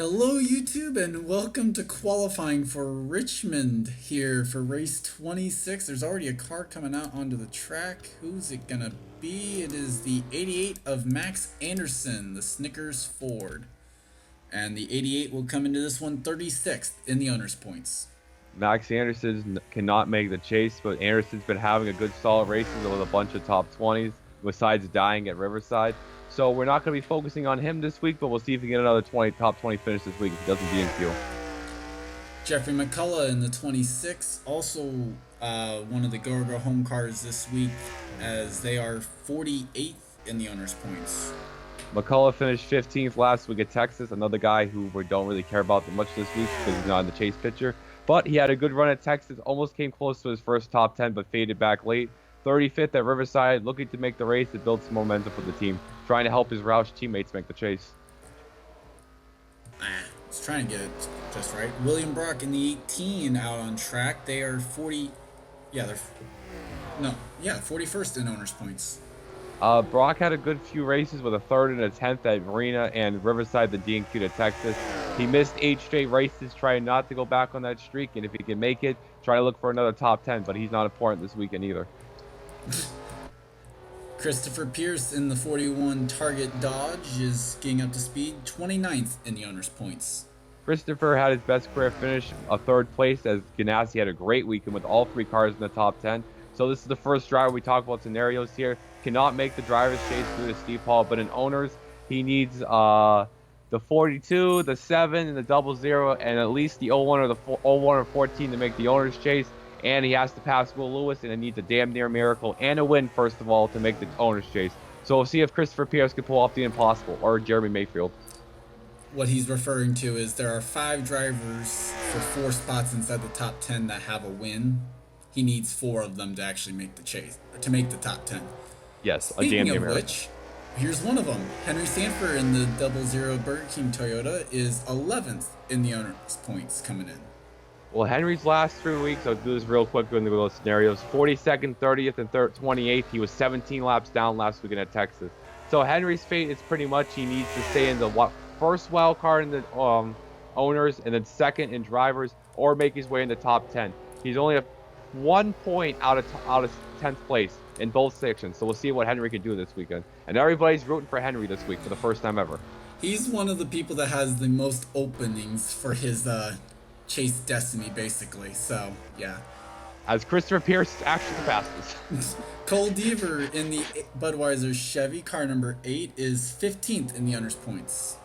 Hello, YouTube, and welcome to qualifying for Richmond here for race 26. There's already a car coming out onto the track. Who's it gonna be? It is the 88 of Max Anderson, the Snickers Ford. And the 88 will come into this one 36th in the owner's points. Max Anderson cannot make the chase, but Anderson's been having a good solid races with a bunch of top 20s, besides dying at Riverside. So we're not going to be focusing on him this week, but we'll see if he can get another top 20 finish this week if he doesn't DNQ. Jeffrey McCullough in the 26, also one of the Go home cars this week, as they are 48th in the owner's points. McCullough finished 15th last week at Texas, another guy who we don't really care about that much this week because he's not in the chase picture. But he had a good run at Texas, almost came close to his first top 10, but faded back late. 35th at Riverside, looking to make the race to build some momentum for the team, trying to help his Roush teammates make the chase. He's trying to get it just right. William Brock in the 18 out on track. They are 41st in owner's points. Brock had a good few races with a 3rd and a 10th at Marina and Riverside, the DNQ to Texas. He missed 8 straight races, trying not to go back on that streak, and if he can make it, try to look for another top 10, but he's not important this weekend either. Christopher Pierce in the 41 Target Dodge is getting up to speed, 29th in the owner's points. Christopher had his best career finish, a 3rd place, as Ganassi had a great weekend with all 3 cars in the top 10. So this is the first driver we talk about scenarios here. Cannot make the driver's chase through to Steve Paul, but in owners, he needs the 42, the 7, and the 00, and at least the 01 or the 01 or 14 to make the owner's chase. And he has to pass Will Lewis, and it needs a damn near miracle and a win, first of all, to make the owner's chase. So we'll see if Christopher Pierce can pull off the impossible, or Jeremy Mayfield. What he's referring to is there are 5 drivers for 4 spots inside the top 10 that have a win. He needs 4 of them to actually make the chase, to make the top 10. Yes, Speaking a damn near of miracle. which, here's one of them. Henry Sanford in the 00 Burger King Toyota is 11th in the owner's points coming in. Well, Henry's last 3 weeks, I'll do this real quick going through those scenarios. 42nd, 30th, and 28th. He was 17 laps down last weekend at Texas. So Henry's fate is pretty much he needs to stay in the first wild card in the owners, and then second in drivers, or make his way in the top 10. He's only a 1 point out of 10th place in both sections. So we'll see what Henry can do this weekend. And everybody's rooting for Henry this week for the first time ever. He's one of the people that has the most openings for his chase destiny, basically. So, yeah. As Christopher Pierce is actually the fastest. Cole Deaver in the Budweiser Chevy, car number 8, is 15th in the owner's points.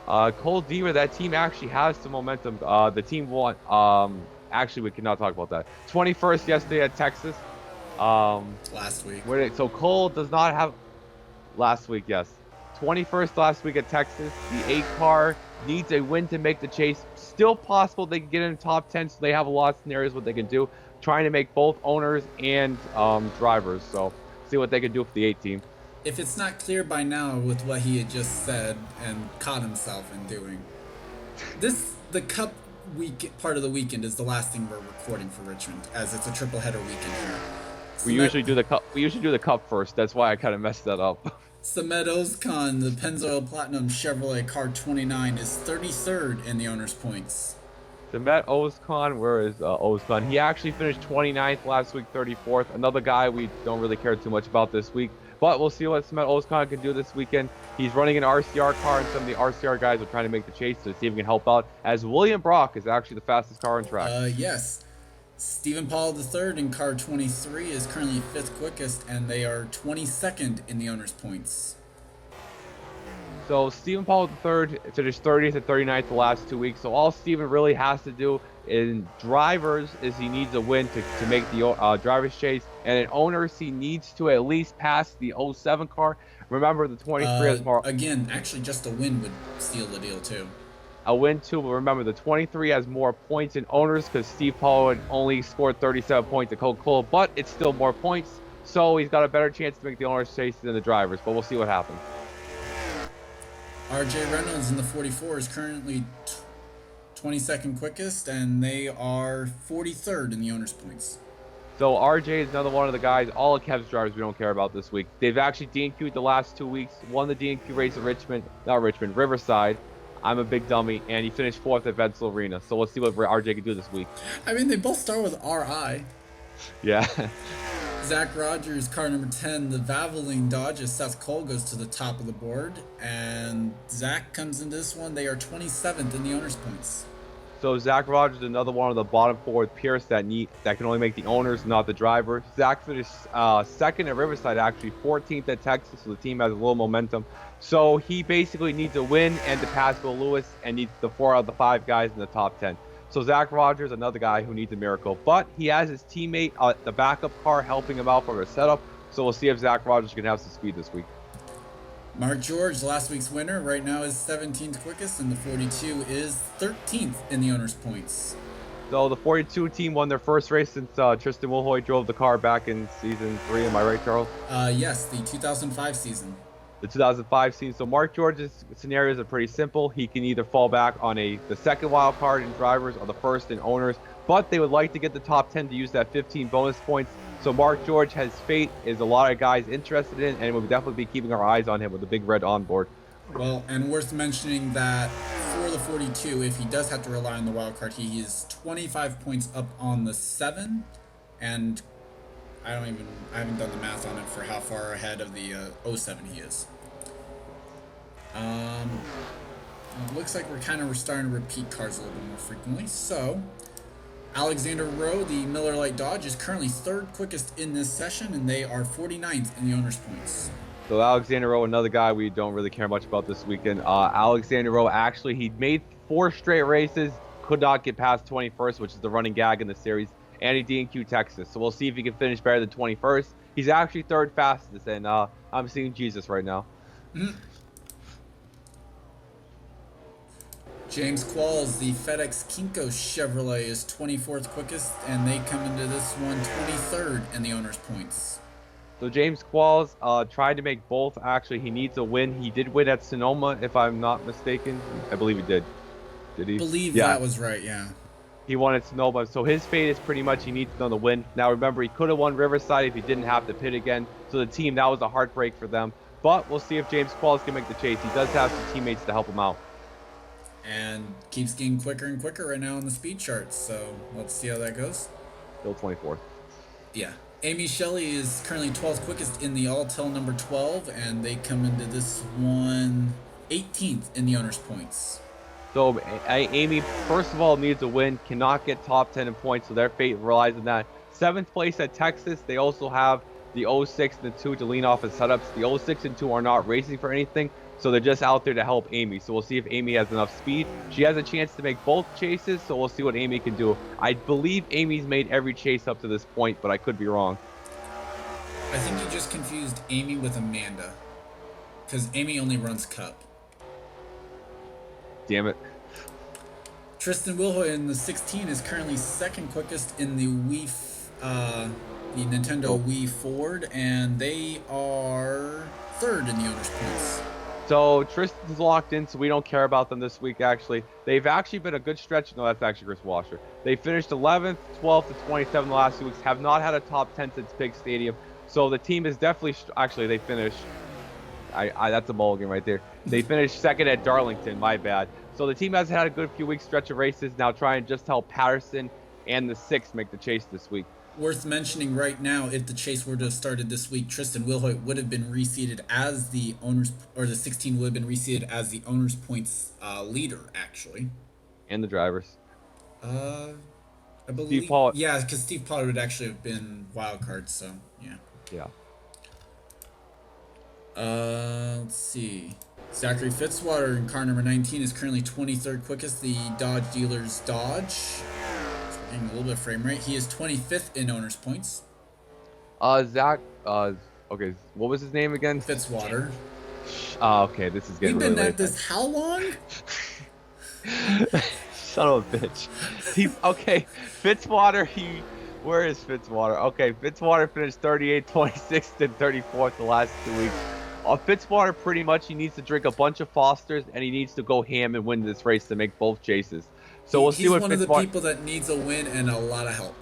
Cole Deaver, that team actually has some momentum. The team won. Actually, we cannot talk about that. 21st yesterday at Texas. Last week. So Cole does not have... Last week, yes. 21st last week at Texas. The 8 car needs a win to make the chase. Still possible they can get in the top 10, so they have a lot of scenarios what they can do. Trying to make both owners and drivers. So see what they can do for the 8 team. If it's not clear by now with what he had just said and caught himself in doing, the Cup week part of the weekend is the last thing we're recording for Richmond, as it's a triple header weekend here. We usually do the cup. We usually do the cup first. That's why I kind of messed that up. Samed Ozkan, the Pennzoil Platinum Chevrolet car 29, is 33rd in the owner's points. Samet Ozkan, where is Ozkan? He actually finished 29th last week, 34th. Another guy we don't really care too much about this week. But we'll see what Samet Ozkan can do this weekend. He's running an RCR car, and some of the RCR guys are trying to make the chase to see if he can help out, as William Brock is actually the fastest car on track. Yes. Stephen Paul III in car 23 is currently 5th quickest, and they are 22nd in the owner's points. So Stephen Paul III finished 30th and 39th the last 2 weeks. So all Stephen really has to do in drivers is he needs a win to make the driver's chase. And in owners, he needs to at least pass the 07 car. Remember, the 23 has more... Again, actually just a win would steal the deal too. A win too, but remember, the 23 has more points in owners because Steve Paul had only scored 37 points at Coca-Cola, but it's still more points. So he's got a better chance to make the owners chase than the drivers, but we'll see what happens. RJ Reynolds in the 44 is currently 22nd quickest, and they are 43rd in the owner's points. So RJ is another one of the guys, all of Kev's drivers we don't care about this week. They've actually DNQ'd the last 2 weeks, won the DNQ race at Riverside. I'm a big dummy, and he finished 4th at Ventspil Arena. So we'll see what RJ can do this week. I mean, they both start with RI. Yeah. Zack Rogers, car number 10, the Valvoline Dodge, as Seth Cole goes to the top of the board. And Zack comes into this one. They are 27th in the owner's points. So Zack Rogers, another one of the bottom 4 with Pierce that can only make the owners, not the driver. Zack finished 2nd at Riverside, actually 14th at Texas, so the team has a little momentum. So he basically needs a win and to pass Will Lewis, and needs the 4 out of the 5 guys in the top 10. So Zack Rogers, another guy who needs a miracle, but he has his teammate, the backup car, helping him out for a setup. So we'll see if Zack Rogers can have some speed this week. Mark George, last week's winner, right now is 17th quickest, and the 42 is 13th in the owner's points. So the 42 team won their first race since Tristan Wilhoit drove the car back in season 3. Am I right, Charles? Yes, the 2005 season. The 2005 season. So Mark George's scenarios are pretty simple. He can either fall back on the second wild card in drivers or the first in owners, but they would like to get the top 10 to use that 15 bonus points. So Mark George has fate, is a lot of guys interested in, and we'll definitely be keeping our eyes on him with the big red on board. Well, and worth mentioning that for the 42, if he does have to rely on the wild card, he is 25 points up on the 7, and I haven't done the math on it for how far ahead of the 07 he is. It looks like we're starting to repeat cars a little bit more frequently. So, Alexander Rowe, the Miller Lite Dodge, is currently 3rd quickest in this session, and they are 49th in the owner's points. So Alexander Rowe, another guy we don't really care much about this weekend. Alexander Rowe, actually, he made 4 straight races, could not get past 21st, which is the running gag in the series, and he DNQ Texas. So we'll see if he can finish better than 21st. He's actually 3rd fastest, and I'm seeing Jesus right now. Mm-hmm. James Qualls, the FedEx Kinko Chevrolet, is 24th quickest, and they come into this one 23rd in the owner's points. So James Qualls tried to make both. Actually, he needs a win. He did win at Sonoma, if I'm not mistaken. I believe he did. Did he? I believe that was right, yeah. He won at Sonoma, so his fate is pretty much he needs another win. Now remember, he could have won Riverside if he didn't have to pit again. So the team, that was a heartbreak for them. But we'll see if James Qualls can make the chase. He does have some teammates to help him out. And keeps getting quicker and quicker right now on the speed charts, so let's see how that goes. Still 24th. Yeah. Amy Shelley is currently 12th quickest in the Alltel number 12, and they come into this one 18th in the owner's points. So Amy, first of all, needs a win, cannot get top 10 in points, so their fate relies on that. 7th place at Texas. They also have the 06 and the 2 to lean off as setups. The 06 and 2 are not racing for anything, so they're just out there to help Amy. So we'll see if Amy has enough speed. She has a chance to make both chases, so we'll see what Amy can do. I believe Amy's made every chase up to this point, but I could be wrong. I think you just confused Amy with Amanda, because Amy only runs Cup. Damn it. Tristan Wilhoit in the 16 is currently 2nd quickest in the the Nintendo Wii Ford, and they are 3rd in the owner's points. So Tristan's locked in, so we don't care about them this week, actually. They've actually been a good stretch. No, that's actually Chris Washer. They finished 11th, 12th, to 27th the last 2 weeks. Have not had a top 10 since Pig Stadium. So the team is definitely... Actually, they finished... that's a mulligan right there. They finished 2nd at Darlington, my bad. So the team has had a good few weeks stretch of races. Now trying to just help Patterson and the 6 make the chase this week. Worth mentioning right now, if the chase were to have started this week, Tristan Wilhoit would have been reseated as the owners, or the 16 would have been reseated as the owners' points leader, actually. And the drivers. I believe. Steve Pollard. Yeah, because Steve Pollard would actually have been wild card, so yeah. Yeah. Let's see. Zachary Fitzwater in car number 19 is currently 23rd quickest, the Dodge dealer's Dodge. A little bit of frame rate. He is 25th in owner's points. Zach, okay, what was his name again? Fitzwater. Okay, this is getting really late. We've been at this how long? Son of a bitch. Okay, Fitzwater, where is Fitzwater? Okay, Fitzwater finished 38th, 26th, and 34th the last 2 weeks. Fitzwater, pretty much, he needs to drink a bunch of Fosters, and he needs to go ham and win this race to make both chases. So we'll see what he's one of the people that needs a win and a lot of help.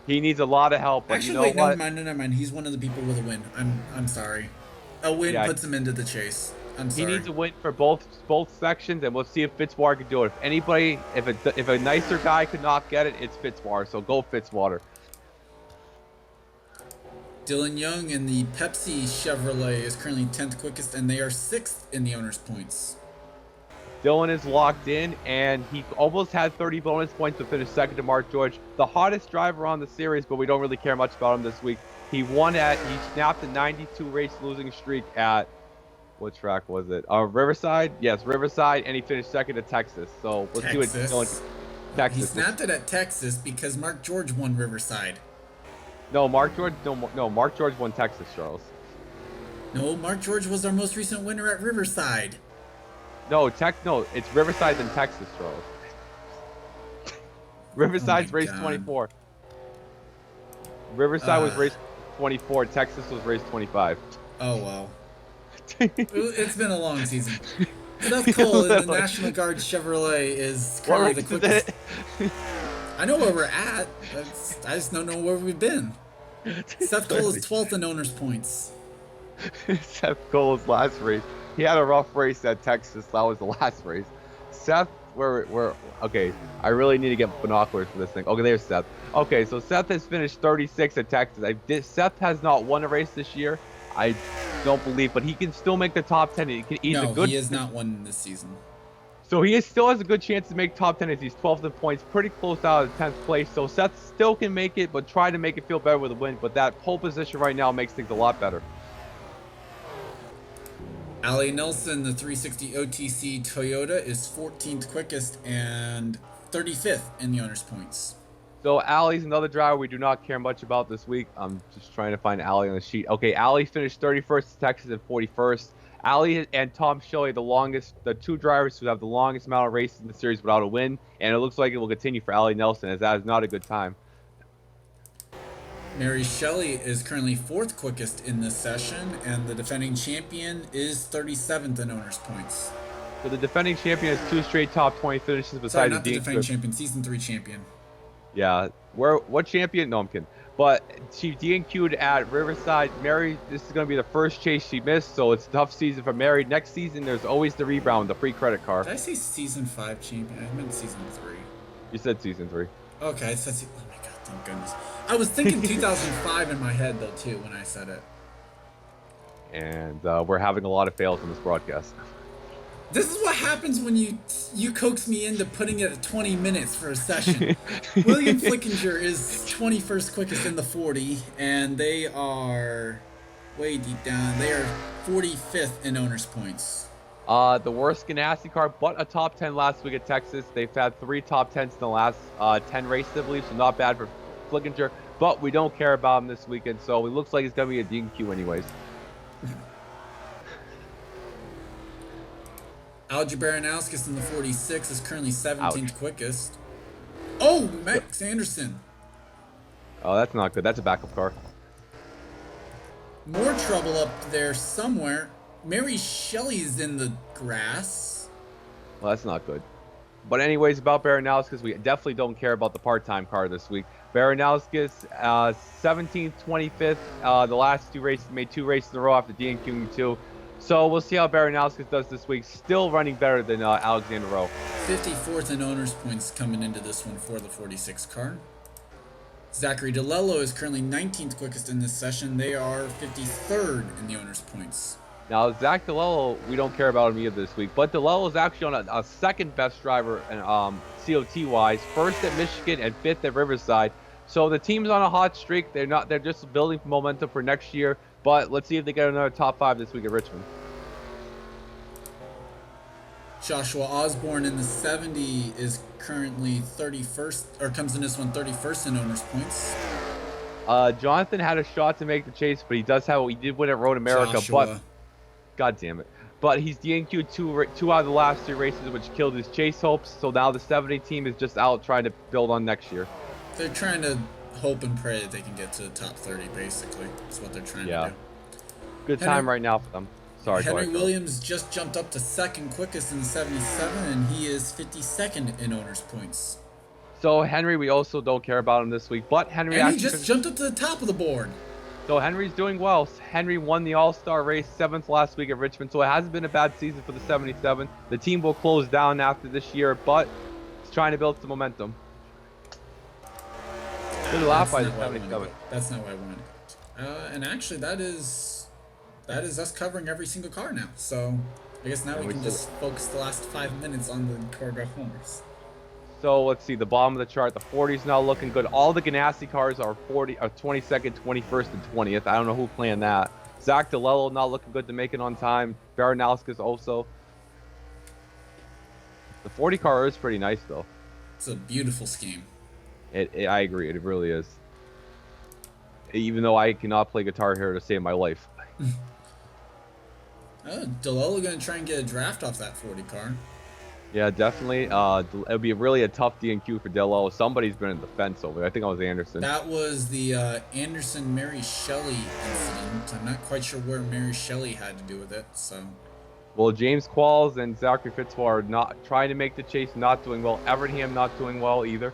He needs a lot of help. But actually, you know wait, what? never mind. He's one of the people with a win. I'm sorry. A win puts him into the chase. I'm He sorry. needs a win for both sections, and we'll see if Fitzwater can do it. If a nicer guy could not get it, it's Fitzwater. So go Fitzwater. Dylan Young in the Pepsi Chevrolet is currently 10th quickest, and they are 6th in the owner's points. Dylan is locked in, and he almost had 30 bonus points to finish second to Mark George, the hottest driver on the series, but we don't really care much about him this week. He snapped a 92 race losing streak at, what track was it? Riverside? Yes, Riverside, and he finished second at Texas. So let's see what Dylan. Texas. He snapped it at Texas because Mark George won Riverside. No, Mark George won Texas, Charles. No, Mark George was our most recent winner at Riverside. No, it's Riverside then Texas, Charles. Riverside's race 24. Riverside was race 24. Texas was race 25. Oh, well. It's been a long season. Seth Cole in the National Guard Chevrolet is currently the quickest. I know where we're at. I just don't know where we've been. Seth Cole is 12th in owner's points. Seth Cole's last race. He had a rough race at Texas. That was the last race. Seth, okay. I really need to get binoculars for this thing. Okay, there's Seth. Okay, so Seth has finished 36 at Texas. Seth has not won a race this year. I don't believe, but he can still make the top 10. He has not won this season. So he still has a good chance to make top 10 as he's 12th in points, pretty close out of 10th place. So Seth still can make it, but try to make it feel better with a win. But that pole position right now makes things a lot better. Ali Nelson, the 360 OTC Toyota, is 14th quickest and 35th in the owner's points. So Ali's another driver we do not care much about this week. I'm just trying to find Ali on the sheet. Okay, Ali finished 31st in Texas and 41st. Ali and Tom Shelley, the two drivers who have the longest amount of races in the series without a win, and it looks like it will continue for Ali Nelson, as that is not a good time. Mary Shelley is currently 4th quickest in this session, and the defending champion is 37th in owner's points. So the defending champion has 2 straight top 20 finishes besides not the defending champion, season 3 champion. Yeah, what champion? No, I'm kidding. But she DNQ'd at Riverside. Mary, this is going to be the first chase she missed, so it's a tough season for Mary. Next season, there's always the rebound, the free credit card. Did I say season 5 champion? I meant season 3. You said season 3. Okay, I said oh my god, thank goodness. I was thinking 2005 in my head, though, too, when I said it. And we're having a lot of fails in this broadcast. This is what happens when you coax me into putting it at 20 minutes for a session. William Flickinger is 21st quickest in the 40, and they are way deep down. They are 45th in owner's points. The worst Ganassi car, but a top 10 last week at Texas. They've had 3 top 10s in the last 10 races, I believe, so not bad for Flickinger. But we don't care about him this weekend, so it looks like it's going to be a DQ anyways. Algie Baranowskis in the 46 is currently 17th quickest. Oh, Max Anderson. Oh, that's not good. That's a backup car. More trouble up there somewhere. Mary Shelley's in the grass. Well, that's not good. But anyways, about Baranowskis, we definitely don't care about the part-time car this week. Baranowskis, 17th, 25th. The last 2 races, made 2 races in a row after DNQing 2. So we'll see how Baranowskis does this week. Still running better than Alexander Rowe. 54th in owner's points coming into this one for the 46 car. Zachary DeLello is currently 19th quickest in this session. They are 53rd in the owner's points. Now, Zach DeLello, we don't care about him either this week, but DeLello is actually on a second best driver in COT-wise, 1st at Michigan and 5th at Riverside. So the team's on a hot streak. They're just building momentum for next year. But let's see if they get another top 5 this week at Richmond. Joshua Osborne in the 70 is currently 31st, or comes in this one 31st in owner's points. Jonathan had a shot to make the chase, but he did win at Road America. Joshua. But god damn it. But he's DNQ'd 2 out of the last 3 races, which killed his chase hopes. So now the 70 team is just out trying to build on next year. They're trying to hope and pray that they can get to the top 30, basically. That's what they're trying to do. Good time right now for them. Sorry, Henry Williams just jumped up to 2nd quickest in the 77, and he is 52nd in owner's points. So Henry, we also don't care about him this week, but Henry and he just jumped up to the top of the board. So Henry's doing well. Henry won the All-Star race 7th last week at Richmond, so it hasn't been a bad season for the 77. The team will close down after this year, but it's trying to build some momentum. Good lap by the 77. That's not why I wanted to go. And actually, that is us covering every single car now. So I guess now we can just focus the last 5 minutes on the choreographed homers. So let's see, the bottom of the chart, the 40's now looking good. All the Ganassi cars are 22nd, 21st, and 20th. I don't know who planned that. Zach DeLello not looking good to make it on time. Baranowski's also. The 40 car is pretty nice, though. It's a beautiful scheme. I agree, it really is. Even though I cannot play Guitar Hero to save my life. DeLello going to try and get a draft off that 40 car. Yeah, definitely. It'll be really a tough DNQ for DeLello. Somebody's been in the fence over there. I think it was Anderson. That was the Anderson-Mary Shelley incident. I'm not quite sure where Mary Shelley had to do with it, so... Well, James Qualls and Zachary Fitzpatrick are not trying to make the chase, not doing well. Evernham not doing well either.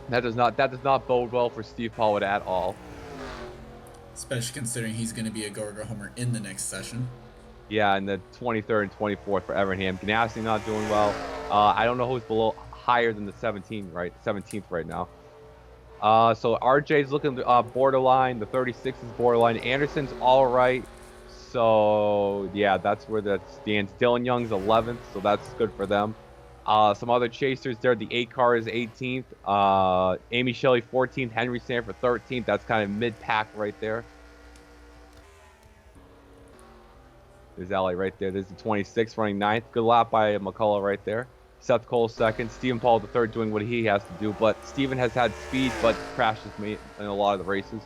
That does not bode well for Steve Pollard at all. Especially considering he's going to be a go-go homer in the next session. Yeah, and the 23rd and 24th for Evernham. Ganassi not doing well. I don't know who's higher than the 17th right now. So RJ's looking borderline. The 36 is borderline. Anderson's all right. So yeah, that's where that stands. Dylan Young's 11th, so that's good for them. Some other chasers there. The 8 car is 18th. Amy Shelley 14th. Henry Sanford 13th. That's kind of mid-pack right there. There's Ali right there. There's the 26th running 9th. Good lap by McCullough right there. Seth Cole 2nd. Stephen Paul the 3rd doing what he has to do. But Stephen has had speed, but crashes me in a lot of the races.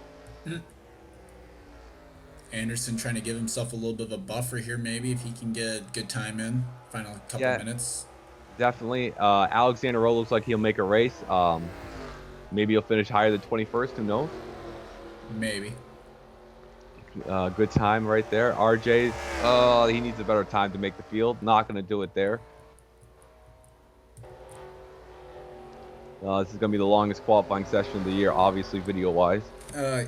Anderson trying to give himself a little bit of a buffer here, maybe, if he can get good time in. Final couple minutes. Definitely. Alexander Rowe looks like he'll make a race. Maybe he'll finish higher than 21st. Who knows? Maybe. Good time right there. RJ's, he needs a better time to make the field. Not going to do it there. This is going to be the longest qualifying session of the year, obviously, video-wise.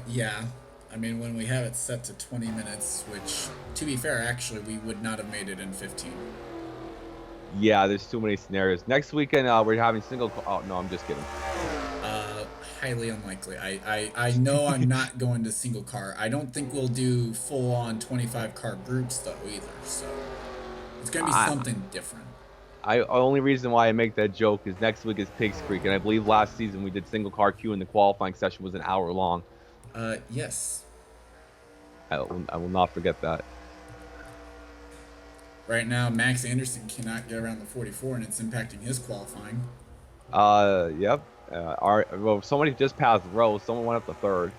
Yeah. I mean, when we have it set to 20 minutes, which, to be fair, actually, we would not have made it in 15. Yeah, there's too many scenarios. Next weekend, we're having single... Oh, no, I'm just kidding. Highly unlikely. I know I'm not going to single car. I don't think we'll do full-on 25-car groups, though, either. So it's going to be something different. Only reason why I make that joke is next week is Pigs Creek, and I believe last season we did single car queue and the qualifying session was an hour long. Yes. I will not forget that. Right now, Max Anderson cannot get around the 44, and it's impacting his qualifying. Yep. Somebody just passed Rowe. Someone went up the 3rd.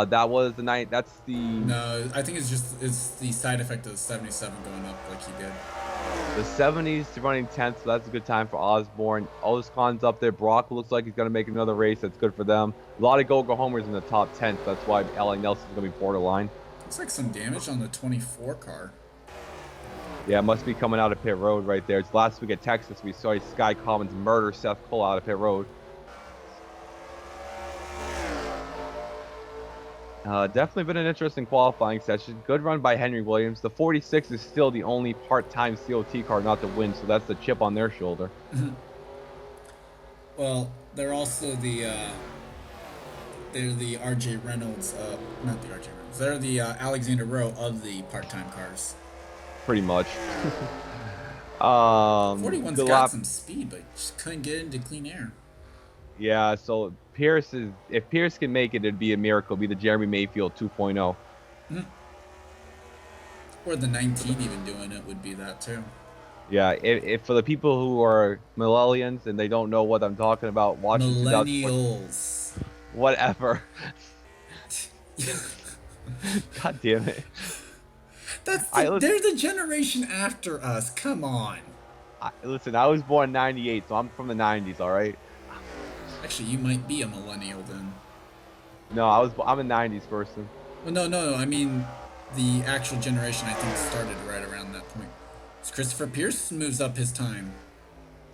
That was the night. That's the... No, I think it's the side effect of the 77 going up like he did. The 70's running 10th, so that's a good time for Osborne. Ozcon's up there. Brock looks like he's going to make another race. That's good for them. A lot of go-go homers in the top 10, so that's why L.A. Nelson's going to be borderline. Looks like some damage on the 24 car. Yeah, it must be coming out of pit road right there. It's last week at Texas. We saw Sky Commons murder Seth Cole out of pit road. Definitely been an interesting qualifying session. Good run by Henry Williams. The 46 is still the only part-time COT car not to win, so that's the chip on their shoulder. Well, they're also they're the RJ Reynolds, not the RJ Reynolds. They're the Alexander Rowe of the part-time cars. Pretty much. 41's got some speed, but just couldn't get into clean air. Yeah, so if Pierce can make it, it'd be a miracle. It'd be the Jeremy Mayfield 2.0. Or the 19 even doing it would be that too. Yeah, if for the people who are millennials and they don't know what I'm talking about, watch Millennials. Whatever. God damn it. They're the generation after us. Come on. Listen, I was born in 98, so I'm from the 90s, all right? Actually, you might be a millennial then. No, I'm a 90s person. Well, no. I mean, the actual generation, I think, started right around that point. So Christopher Pierce moves up his time.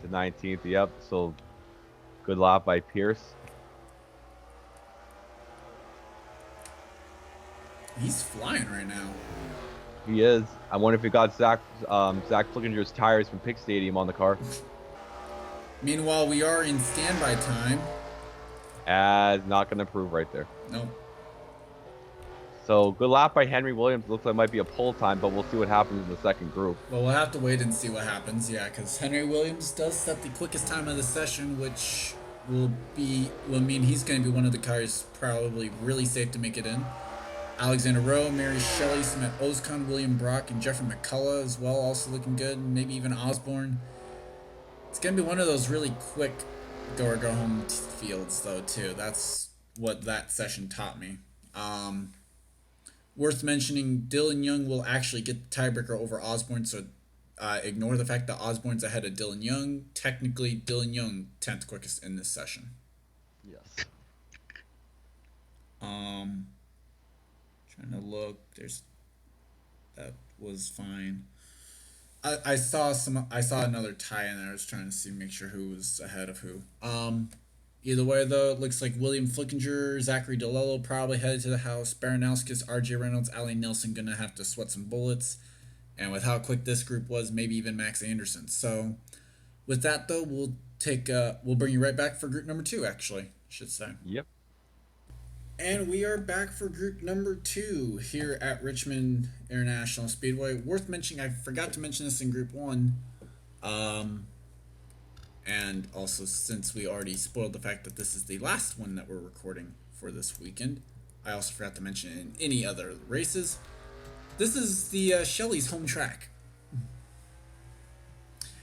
The 19th, yep. So, good lap by Pierce. He's flying right now. He is. I wonder if he got Zack Flickinger's tires from Pick Stadium on the car. Meanwhile, we are in standby time. As not going to improve right there. Nope. So good lap by Henry Williams. Looks like it might be a pull time, but we'll see what happens in the second group. Well, we'll have to wait and see what happens. Yeah, because Henry Williams does set the quickest time of the session, which will mean he's going to be one of the cars probably really safe to make it in. Alexander Rowe, Mary Shelley, Smith Ozcon, William Brock, and Jeffrey McCullough as well, also looking good. Maybe even Osborne. It's going to be one of those really quick go or go home fields, though, too. That's what that session taught me. Worth mentioning, Dylan Young will actually get the tiebreaker over Osborne, so ignore the fact that Osborne's ahead of Dylan Young. Technically, Dylan Young 10th quickest in this session. Yes. Trying to look. That was fine. I saw another tie in there. I was trying to make sure who was ahead of who. Either way, though, it looks like William Flickinger, Zachary DeLello probably headed to the house. Baranowskis, RJ Reynolds, Ali Nelson gonna have to sweat some bullets. And with how quick this group was, maybe even Max Anderson. So, with that, though, we'll bring you right back for group number 2, actually, I should say. Yep. And we are back for group number 2 here at Richmond International Speedway. Worth mentioning, I forgot to mention this in group 1. And also, since we already spoiled the fact that this is the last one that we're recording for this weekend, I also forgot to mention in any other races. This is the Shelley's home track.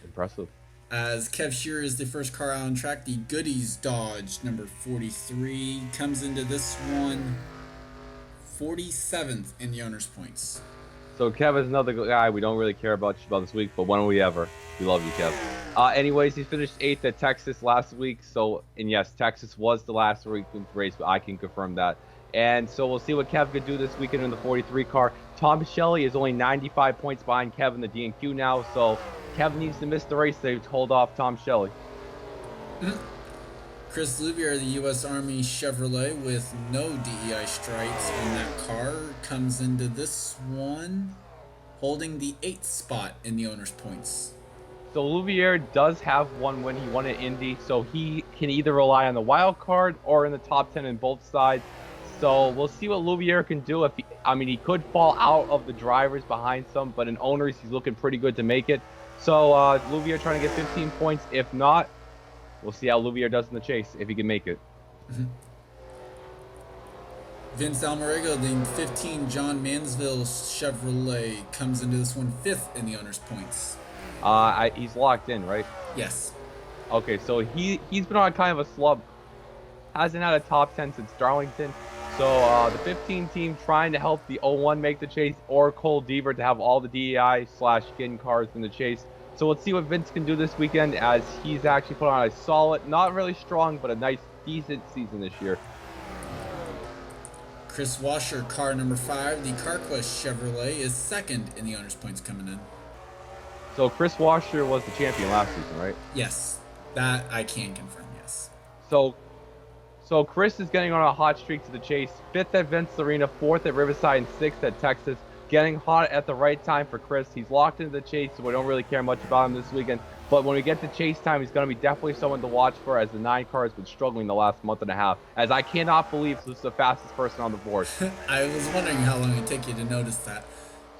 Impressive. As Kev Shearer is the first car out on track, the Goodies Dodge number 43 comes into this one 47th in the owner's points. So Kev is another guy we don't really care about this week, but when will we ever? We love you, Kev. Anyways, he finished 8th at Texas last week. And yes, Texas was the last race, but I can confirm that. And so we'll see what Kev could do this weekend in the 43 car. Tom Shelley is only 95 points behind Kev in the D&Q now, so Kev needs to miss the race to hold off Tom Shelley. Chris Louvier, the U.S. Army Chevrolet with no DEI stripes on that car, comes into this one holding the 8th spot in the owner's points. So Louvier does have one win. He won at Indy, so he can either rely on the wild card or in the top 10 in both sides. So we'll see what Louvier can do. He could fall out of the drivers behind some, but in owners, he's looking pretty good to make it. So Louvier trying to get 15 points. If not, we'll see how Louvier does in the chase, if he can make it. Vince Almarego, the 15 John Mansville Chevrolet, comes into this one 5th in the owner's points. He's locked in, right? Yes. Okay, so he's been on kind of a slump. Hasn't had a top 10 since Darlington. So the 15 team trying to help the 01 make the chase, or Cole Deaver to have all the DEI/skin cars in the chase. So let's see what Vince can do this weekend, as he's actually put on a solid, not really strong, but a nice, decent season this year. Chris Washer, car number 5, the CarQuest Chevrolet, is 2nd in the owner's points coming in. So Chris Washer was the champion last season, right? Yes, that I can confirm, yes. So Chris is getting on a hot streak to the chase. 5th at Vince Arena, 4th at Riverside, and 6th at Texas. Getting hot at the right time for Chris. He's locked into the chase, so we don't really care much about him this weekend. But when we get to chase time, he's going to be definitely someone to watch for, as the 9 car has been struggling the last month and a half. As I cannot believe this is the fastest person on the board. I was wondering how long it would take you to notice that.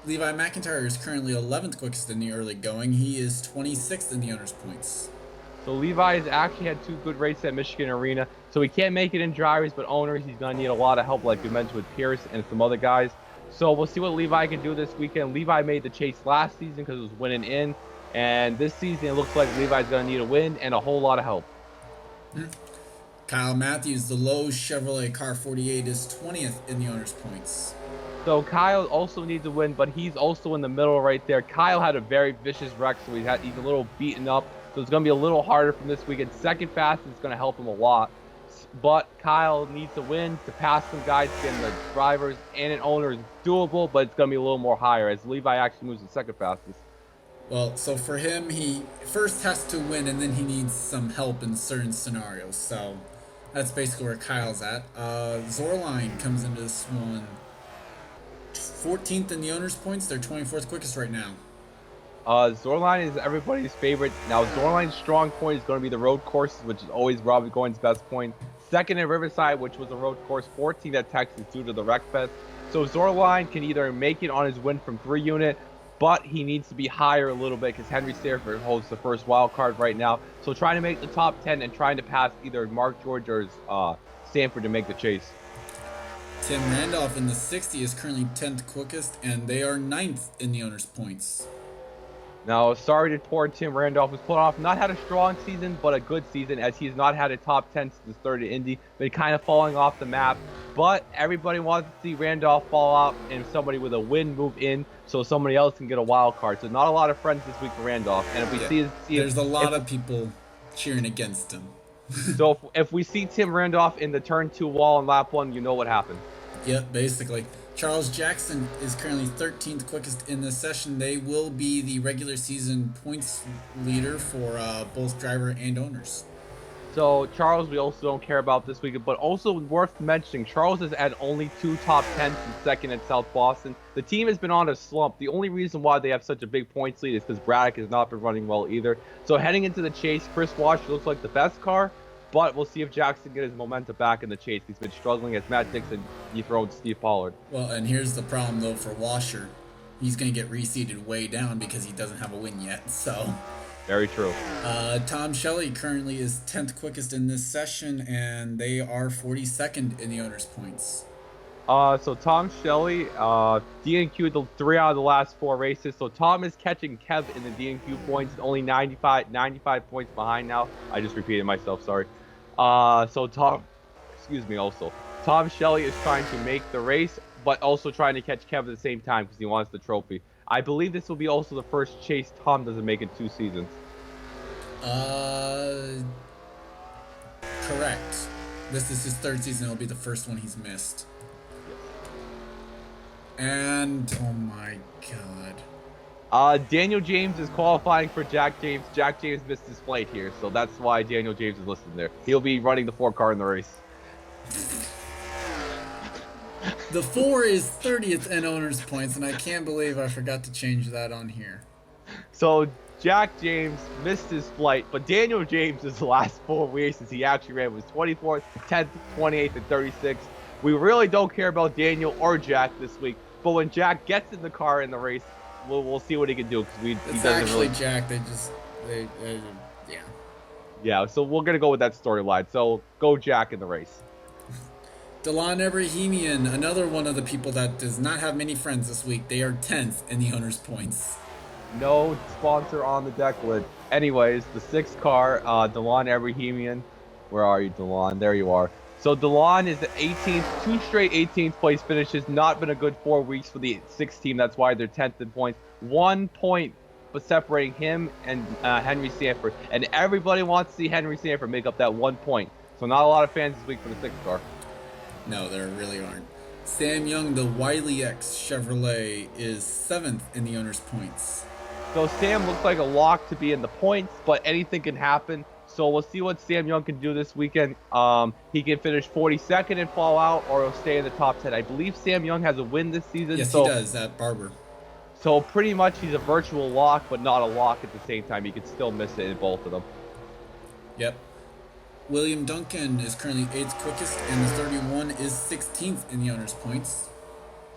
Levi Mcintyre is currently 11th quickest in the early going. He is 26th in the owner's points. So Levi has actually had 2 good races at Michigan Arena. So he can't make it in drivers, but owners, he's going to need a lot of help, like we mentioned with Pierce and some other guys. So we'll see what Levi can do this weekend. Levi made the chase last season because it was winning in. And this season, it looks like Levi's going to need a win and a whole lot of help. Kyle Matthews, the Lowe's Chevrolet car 48, is 20th in the owner's points. So Kyle also needs a win, but he's also in the middle right there. Kyle had a very vicious wreck, so he's a little beaten up. So it's going to be a little harder from this weekend. Second fastest is going to help him a lot. But Kyle needs to win to pass some guys, getting the drivers and an owner is doable, but it's going to be a little more higher, as Levi actually moves the second fastest. Well, so for him, he first has to win, and then he needs some help in certain scenarios. So that's basically where Kyle's at. Zorline comes into this one 14th in the owner's points. They're 24th quickest right now. Zorline is everybody's favorite. Now, Zorline's strong point is going to be the road courses, which is always Robbie Goins' best point. Second at Riverside, which was a road course. 14th at Texas due to the wreck fest. So Zorline can either make it on his win from 3 unit, but he needs to be higher a little bit because Henry Sanford holds the first wild card right now. So trying to make the top 10 and trying to pass either Mark George or Sanford to make the chase. Tim Randolph in the 60 is currently 10th quickest, and they are 9th in the owner's points. Now, sorry to poor Tim Randolph was put off. Not had a strong season, but a good season as he's not had a top 10 since his third at Indy. Been kind of falling off the map. But everybody wants to see Randolph fall out and somebody with a win move in so somebody else can get a wild card. So not a lot of friends this week for Randolph. And if we there's a lot of people cheering against him. So if we see Tim Randolph in the turn 2 wall in lap 1, you know what happened. Yep, basically. Charles Jackson is currently 13th quickest in this session. They will be the regular season points leader for both driver and owners. So Charles, we also don't care about this week, but also worth mentioning, Charles has had only 2 top 10s and second at South Boston. The team has been on a slump. The only reason why they have such a big points lead is because Braddock has not been running well either. So heading into the chase, Chris Washer looks like the best car, but we'll see if Jackson gets his momentum back in the chase. He's been struggling as Matt Dixon dethroned Steve Pollard. Well, and here's the problem though for Washer. He's going to get reseeded way down because he doesn't have a win yet, so... Very true. Tom Shelley currently is 10th quickest in this session, and they are 42nd in the owner's points. So Tom Shelley, DNQ'd the 3 out of the last 4 races. So Tom is catching Kev in the DNQ points, only 95 points behind now. I just repeated myself, sorry. Tom Shelley is trying to make the race, but also trying to catch Kev at the same time because he wants the trophy. I believe this will be also the first chase Tom doesn't make in 2 seasons. Correct. This is his 3rd season. It'll be the first one he's missed. And, oh my god. Daniel James is qualifying for Jack James. Jack James missed his flight here, so that's why Daniel James is listed there. He'll be running the 4 car in the race. The 4 is 30th in owner's points, and I can't believe I forgot to change that on here. So Jack James missed his flight, but Daniel James is the last 4 races he actually ran was 24th, 10th, 28th, and 36th. We really don't care about Daniel or Jack this week, but when Jack gets in the car in the race, we'll see what he can do because he doesn't actually really... Jack. Yeah. So we're gonna go with that storyline. So go Jack in the race. Delon Ebrahimian, another one of the people that does not have many friends this week. They are 10th in the owner's points. No sponsor on the deck lid. Anyways, the 6th car, Delon Ebrahimian. Where are you, Delon? There you are. So Delon is the 18th, 2 straight 18th place finishes. Not been a good 4 weeks for the 6th team. That's why they're 10th in points. 1 point but separating him and Henry Sanford. And everybody wants to see Henry Sanford make up that 1 point. So not a lot of fans this week for the 6th car. No, there really aren't. Sam Young, the Wiley X Chevrolet, is 7th in the owner's points. So Sam looks like a lock to be in the points, but anything can happen. So we'll see what Sam Young can do this weekend. He can finish 42nd and fall out, or he'll stay in the top 10. I believe Sam Young has a win this season. Yes, he does, at Barber. So pretty much he's a virtual lock, but not a lock at the same time. He could still miss it in both of them. Yep. William Duncan is currently 8th quickest, and the 31 is 16th in the owner's points.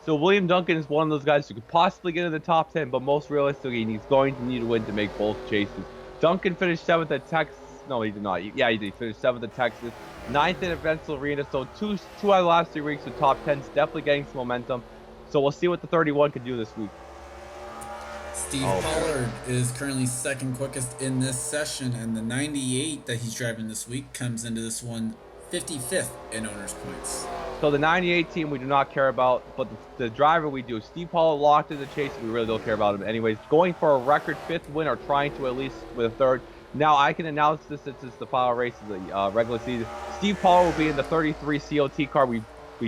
So William Duncan is one of those guys who could possibly get in the top 10, but most realistically, he's going to need a win to make both chases. Duncan finished 7th at Texas. No, he did not. Yeah, he did. He finished 7th at Texas. 9th at Eventual Arena. So two out of the last 3 weeks with top 10s, definitely getting some momentum. So we'll see what the 31 can do this week. Steve Pollard is currently 2nd quickest in this session, and the 98 that he's driving this week comes into this one 55th in owner's points. So the 98 team we do not care about, but the driver we do. Steve Pollard locked in the chase, we really don't care about him. Anyways, going for a record 5th win or trying to at least with a 3rd. Now I can announce this since it's the final race of the regular season. Steve Pollard will be in the 33 COT car. We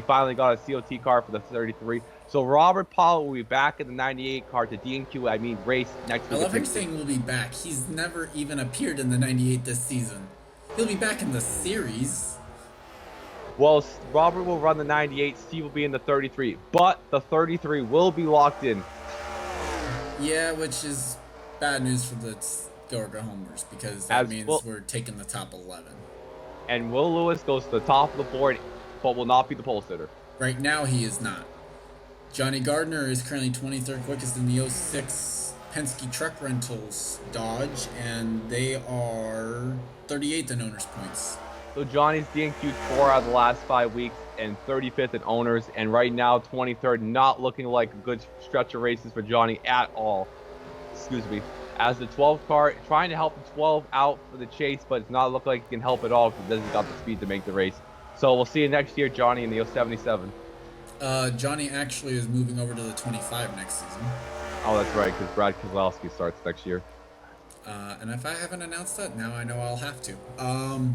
finally got a COT car for the 33. So Robert Pollard will be back in the 98 car to DNQ, race next week. I love him saying we'll be back. He's never even appeared in the 98 this season. He'll be back in the series. Well, Robert will run the 98, Steve will be in the 33, but the 33 will be locked in. Yeah, which is bad news for the go or go homers because that means we're taking the top 11. And Will Lewis goes to the top of the board, but will not be the pole sitter. Right now, he is not. Johnny Gardner is currently 23rd quickest in the 06 Penske Truck Rentals Dodge, and they are 38th in owners' points. So Johnny's DNQ'd 4 out of the last 5 weeks and 35th in owners, and right now 23rd, not looking like a good stretch of races for Johnny at all. Excuse me. As the 12 car, trying to help the 12 out for the chase, but it's not look like it can help at all because it doesn't got the speed to make the race. So we'll see you next year, Johnny, in the 077. Johnny actually is moving over to the 25 next season. Oh, that's right, because Brad Keselowski starts next year. And if I haven't announced that, now I know I'll have to. I'm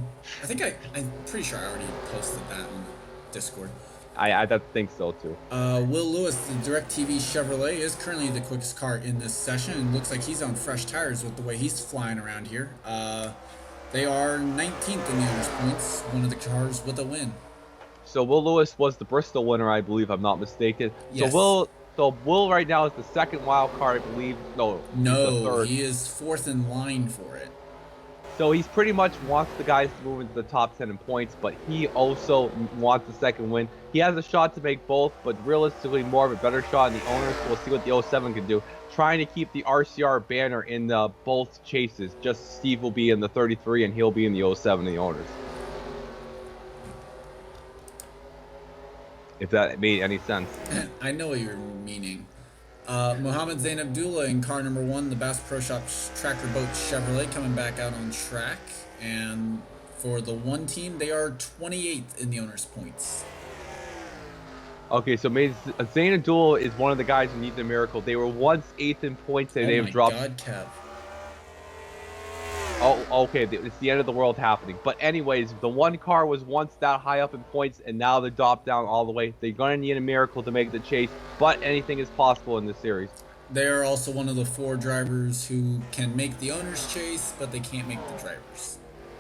pretty sure I already posted that on the Discord. I think so too. Will Lewis, the DirecTV Chevrolet, is currently the quickest car in this session, and looks like he's on fresh tires with the way he's flying around here. They are 19th in the owners' points, one of the cars with a win. So Will Lewis was the Bristol winner, I believe, I'm not mistaken. Yes. So Will right now is the second wild card, I believe. No, No, the third. he is fourth in line for it. So he's pretty much wants the guys to move into the top 10 in points, but he also wants the second win. He has a shot to make both, but realistically more of a better shot in the owners. So we'll see what the 07 can do. Trying to keep the RCR banner in the both chases. Just Steve will be in the 33 and he'll be in the 07 in the owners. If that made any sense. I know what you're meaning. Mohammed Zain Abdullah in car number 1, the Bass Pro Shop Tractor Boat Chevrolet, coming back out on track. And for the one team, they are 28th in the owners' points. Okay, so Zain Abdullah is one of the guys who need the miracle. They were once 8th in points and they've dropped. Oh my God, Kev. Oh, okay, it's the end of the world happening. But anyways, the one car was once that high up in points, and now they're dropped down all the way. They're going to need a miracle to make the chase, but anything is possible in this series. They are also one of the 4 drivers who can make the owners chase, but they can't make the drivers.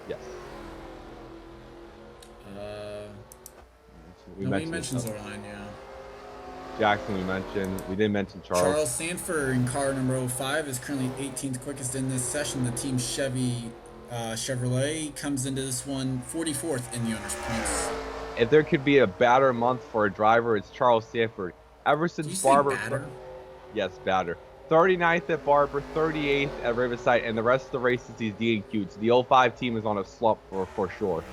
Yes. We mentioned Zorline, yeah. Jackson we mentioned. We didn't mention Charles. Charles Sanford in car number 05 is currently 18th quickest in this session. The team Chevrolet comes into this one 44th in the owners' points. If there could be a batter month for a driver, it's Charles Sanford. Ever since Barber. Batter? Yes, batter. 39th at Barber, 38th at Riverside, and the rest of the races he's DNQ'd. So the 05 team is on a slump for sure.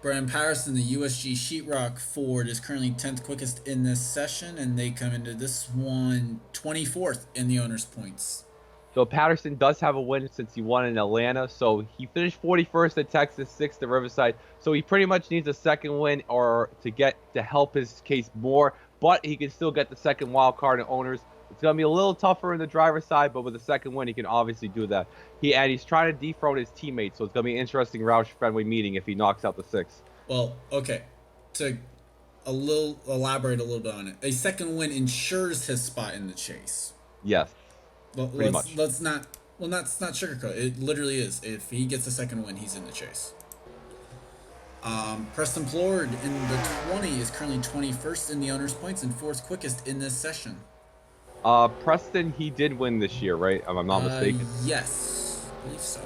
Brian Patterson, the USG Sheetrock Ford, is currently 10th quickest in this session, and they come into this one 24th in the owners' points. So Patterson does have a win since he won in Atlanta. So he finished 41st at Texas, 6th at Riverside. So he pretty much needs a second win or to help his case more. But he can still get the second wild card in owners. It's going to be a little tougher in the driver's side, but with a second win, he can obviously do that. He's trying to dethrone his teammates, so it's going to be an interesting Roush Fenway meeting if he knocks out the 6. Well, okay. To elaborate a little bit on it. A second win ensures his spot in the chase. Yes. Pretty much. Let's not sugarcoat. It literally is. If he gets a second win, he's in the chase. Preston Plord in the 20 is currently 21st in the owners' points and 4th quickest in this session. Preston, he did win this year, right? If I'm not mistaken. Yes, I believe so.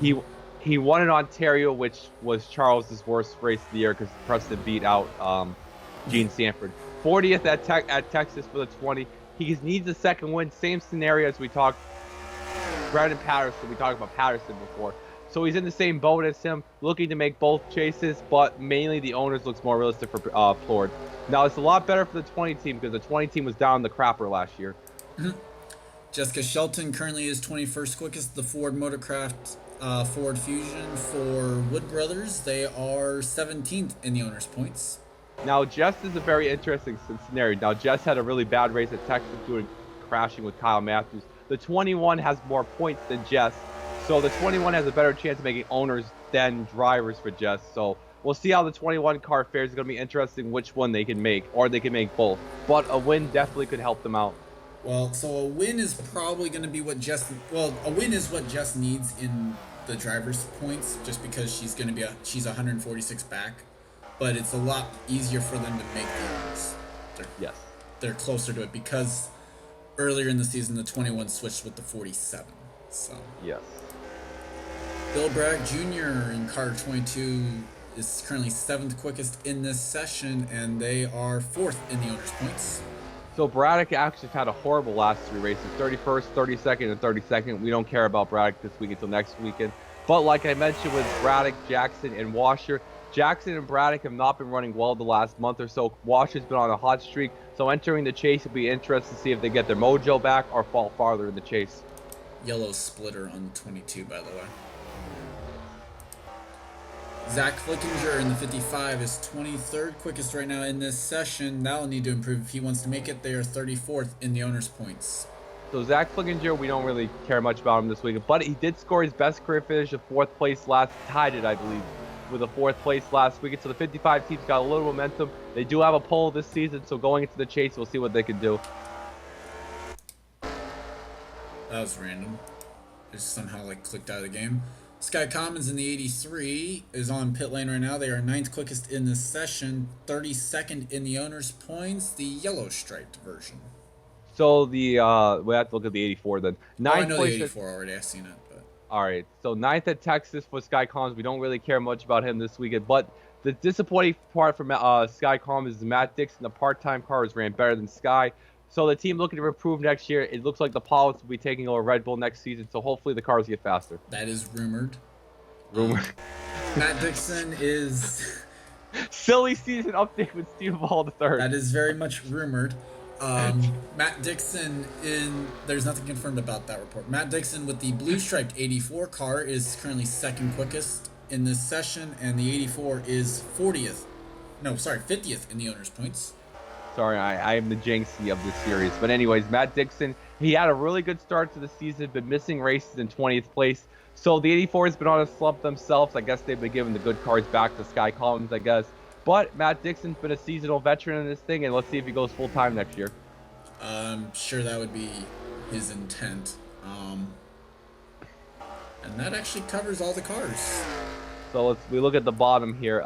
He won in Ontario, which was Charles's worst race of the year because Preston beat out Gene Sanford. 40th at Texas for the 20. He needs a second win. Same scenario as we talked. Brandon Patterson, we talked about Patterson before. So he's in the same boat as him, looking to make both chases, but mainly the owners looks more realistic for Plord. Now, it's a lot better for the 20 team because the 20 team was down the crapper last year. Jessica Shelton currently is 21st quickest. The Ford Motorcraft Ford Fusion for Wood Brothers, they are 17th in the owners' points. Now, Jess is a very interesting scenario. Now, Jess had a really bad race at Texas doing crashing with Kyle Matthews. The 21 has more points than Jess, so the 21 has a better chance of making owners than drivers for Jess. So we'll see how the 21 car fares. It's going to be interesting which one they can make, or they can make both. But a win definitely could help them out. Well, so a win is probably going to be what Jess... Well, a win is what Jess needs in the driver's points just because she's 146 back, but it's a lot easier for them to make the honors. Yes. They're closer to it because earlier in the season the 21 switched with the 47. So yes. Bill Bragg Jr. in car 22 is currently 7th quickest in this session, and they are 4th in the owner's points. So Braddock actually had a horrible last 3 races, 31st, 32nd, and 32nd. We don't care about Braddock this week until next weekend. But like I mentioned with Braddock, Jackson, and Washer, Jackson and Braddock have not been running well the last month or so. Washer's been on a hot streak, so entering the chase will be interesting to see if they get their mojo back or fall farther in the chase. Yellow splitter on 22, by the way. Zach Flickinger in the 55 is 23rd quickest right now in this session. That'll need to improve if he wants to make it. They are 34th in the owner's points. So Zach Flickinger, we don't really care much about him this week, but he did score his best career finish of 4th place tied it, I believe, with a 4th place last weekend. So the 55 team's got a little momentum. They do have a pole this season, so going into the chase, we'll see what they can do. That was random. It just somehow clicked out of the game. Sky Commons in the 83 is on pit lane right now. They are 9th quickest in this session, 32nd in the owner's points, the yellow striped version. So we have to look at the 84 then. I know the 84 already. I've seen it. But all right. So 9th at Texas for Sky Commons. We don't really care much about him this weekend. But the disappointing part for Sky Commons is Matt Dixon, the part-time cars, ran better than Sky. So the team looking to improve next year. It looks like the Pilots will be taking over Red Bull next season. So hopefully the cars get faster. That is rumored. Matt Dixon is... Silly season update with Steve Ball III. That is very much rumored. Matt Dixon there's nothing confirmed about that report. Matt Dixon with the blue striped 84 car is currently 2nd quickest in this session, and the 84 is 50th in the owner's points. Sorry, I am the jinxie of this series. But anyways, Matt Dixon, he had a really good start to the season, been missing races in 20th place. So the 84 has been on a slump themselves. I guess they've been giving the good cars back to Sky Commons, I guess. But Matt Dixon's been a seasonal veteran in this thing, and let's see if he goes full-time next year. I'm sure that would be his intent. And that actually covers all the cars. So we look at the bottom here.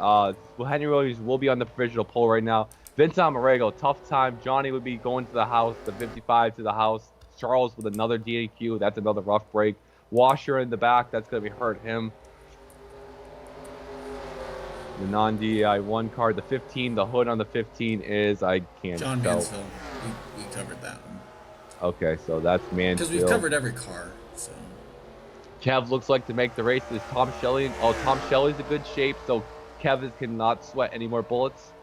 Henry Williams will be on the provisional pole right now. Vince Amarego, tough time. Johnny would be going to the house, the 55 to the house. Charles with another DQ. That's another rough break. Washer in the back. That's going to be hurt him. The non-DEI 1 card, the 15, the hood on the 15 is, I can't John tell. Mansfield. We covered that one. Okay, so that's Mansfield. Because we've covered every car, so. Kev looks like to make the race is Tom Shelley. Oh, Tom Shelley's in good shape, so Kev cannot sweat any more bullets.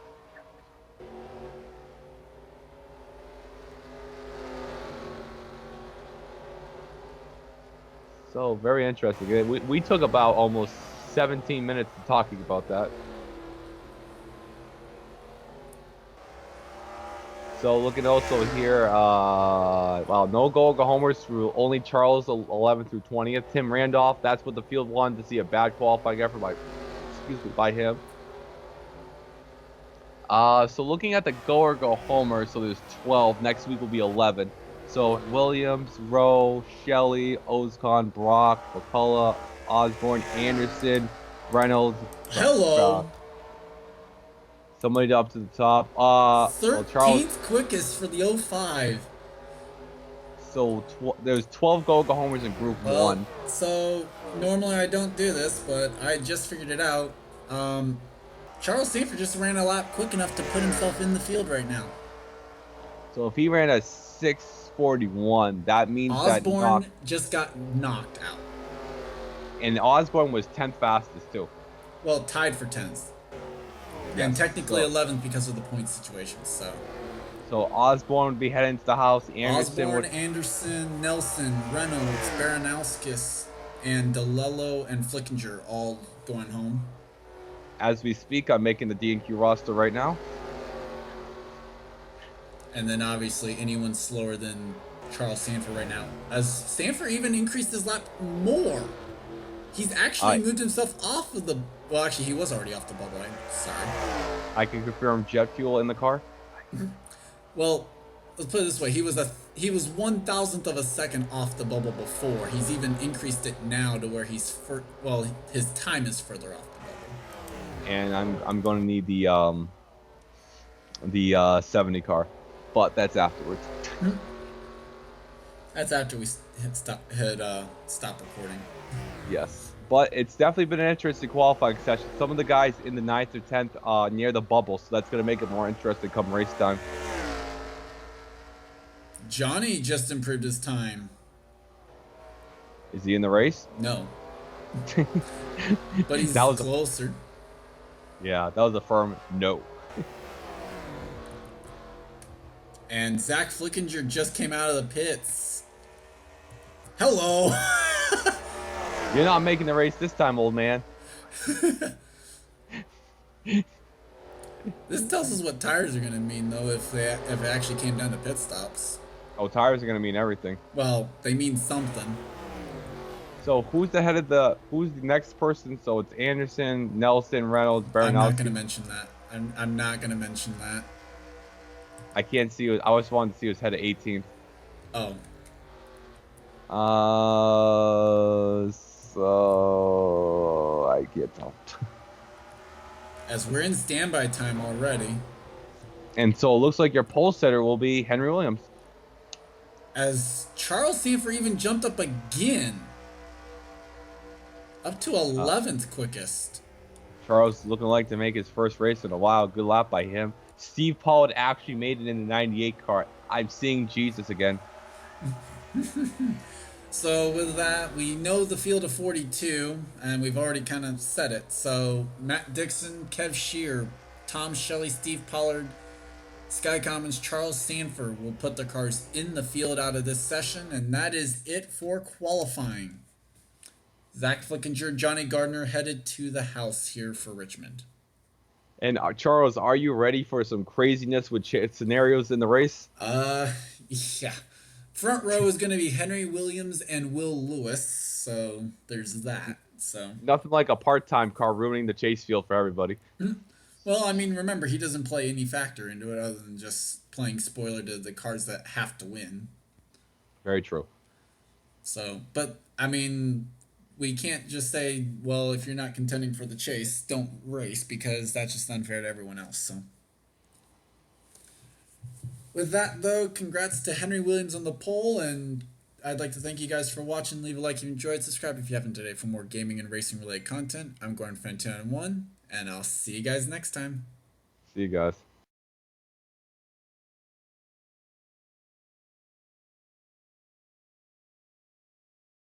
So, very interesting. We took about almost 17 minutes talking about that. So looking also here, no goal homers through only Charles 11th through 20th. Tim Randolph, that's what the field wanted to see, a bad qualifying effort by him. So looking at the go homer, so there's 12. Next week will be 11. So Williams, Rowe, Shelley, Ozcon, Brock, McCullough, Osborne, Anderson, Reynolds. Hello. Somebody up to the top. 13th quickest for the 05. So there's 12 go homers in Group 1. So normally I don't do this, but I just figured it out. Charles Sanford just ran a lap quick enough to put himself in the field right now. So if he ran a 6:41, that means Osborne just got knocked out. And Osborne was 10th fastest too. Well, tied for 10th. Yes, and technically 11th because of the point situation. So Osborne would be heading to the house. Anderson, Nelson, Reynolds, Baranowskis, and DeLello and Flickinger all going home. As we speak, I'm making the D&Q roster right now. And then obviously anyone slower than Charles Sanford right now. As Sanford even increased his lap more. He's actually moved himself off of the... Well, actually, he was already off the bubble line. Sorry. I can confirm jet fuel in the car. Well, let's put it this way: he was 1,000th of a second off the bubble before. He's even increased it now to where his time is further off the bubble. And I'm going to need the 70 car, but that's afterwards. That's after we stop recording. Yes, but it's definitely been an interesting qualifying session. Some of the guys in the 9th or 10th near the bubble, so that's going to make it more interesting come race time. Johnny just improved his time. Is he in the race? No. But he's closer. Yeah, that was a firm no. And Zach Flickinger just came out of the pits. Hello. You're not making the race this time, old man. This tells us what tires are going to mean, though, if it actually came down to pit stops. Oh, tires are going to mean everything. Well, they mean something. So who's the next person? So it's Anderson, Nelson, Reynolds, Baranowski. I'm not going to mention that. I'm not going to mention that. I can't see. I just wanted to see who's head of 18th. Oh. So I can't tell. As we're in standby time already. And so it looks like your pole setter will be Henry Williams. As Charles Sanford even jumped up again. Up to 11th quickest. Charles looking like to make his first race in a while. Good lap by him. Steve Pollard actually made it in the 98 car. I'm seeing Jesus again. So with that, we know the field of 42, and we've already kind of said it. So Matt Dixon, Kev Shear, Tom Shelley, Steve Pollard, Sky Commons, Charles Sanford will put their cars in the field out of this session, and that is it for qualifying. Zach Flickinger, Johnny Gardner headed to the house here for Richmond. And Charles, are you ready for some craziness with scenarios in the race? Yeah. Front row is going to be Henry Williams and Will Lewis, so there's that. So nothing like a part-time car ruining the chase field for everybody. Well, I mean, remember, he doesn't play any factor into it other than just playing spoiler to the cars that have to win. Very true. So, but, I mean, we can't just say, well, if you're not contending for the chase, don't race, because that's just unfair to everyone else, so. With that, though, congrats to Henry Williams on the pole, and I'd like to thank you guys for watching. Leave a like if you enjoyed. Subscribe if you haven't today for more gaming and racing-related content. I'm Gordon Fan 291, and I'll see you guys next time. See you guys.